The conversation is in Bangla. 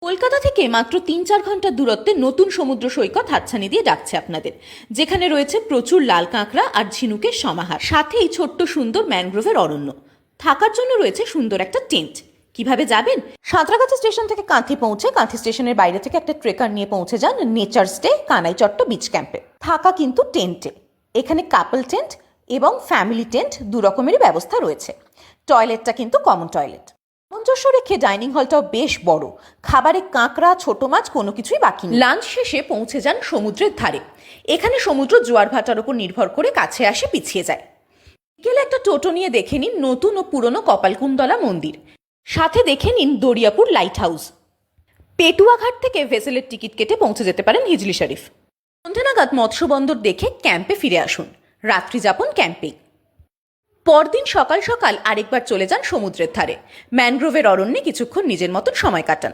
কলকাতা থেকে মাত্র ৩-৪ ঘন্টার দূরত্বে নতুন সমুদ্র সৈকত হাতছানি দিয়ে ডাকছে আপনাদের, যেখানে রয়েছে প্রচুর লাল কাঁকড়া আর ঝিনুকের সমাহার, সাথেই ছোট্ট সুন্দর ম্যানগ্রোভের অরণ্য। থাকার জন্য রয়েছে সুন্দর একটা টেন্ট। কিভাবে যাবেন? সাঁতরাগাছি স্টেশন থেকে কাঁথি পৌঁছে কাঁথি স্টেশনের বাইরে থেকে একটা ট্রেকার নিয়ে পৌঁছে যান নেচার স্টে কানাইচট্ট বিচ ক্যাম্পে। থাকা কিন্তু টেন্টে। এখানে কাপল টেন্ট এবং ফ্যামিলি টেন্ট দু রকমেরই ব্যবস্থা রয়েছে। টয়লেটটা কিন্তু কমন টয়লেট। সামঞ্জস্য রেখে ডাইনিং হলটাও বেশ বড়। খাবারে কাঁকড়া, ছোট মাছ কোনো কিছুই বাকি নেই। লাঞ্চ শেষে পৌঁছে যান সমুদ্রের ধারে। এখানে সমুদ্র জোয়ার ভাটার উপর নির্ভর করে কাছে আসে পিছিয়ে যায়। বিকেলে একটা টোটো নিয়ে দেখে নিন নতুন ও পুরনো কপালকুণ্ডলা মন্দির, সাথে দেখে নিন দরিয়াপুর লাইট হাউস। পেটুয়াঘাট থেকে ভেসেলের টিকিট কেটে পৌঁছে যেতে পারেন হিজলি শরীফ। সন্ধ্যা নাগাদ মৎস্য বন্দর দেখে ক্যাম্পে ফিরে আসুন। রাত্রি যাপন ক্যাম্পেই। পরদিন সকাল সকাল আরেকবার চলে যান সমুদ্রের ধারে। ম্যানগ্রোভের অরণ্যে কিছুক্ষণ নিজের মতন সময় কাটান।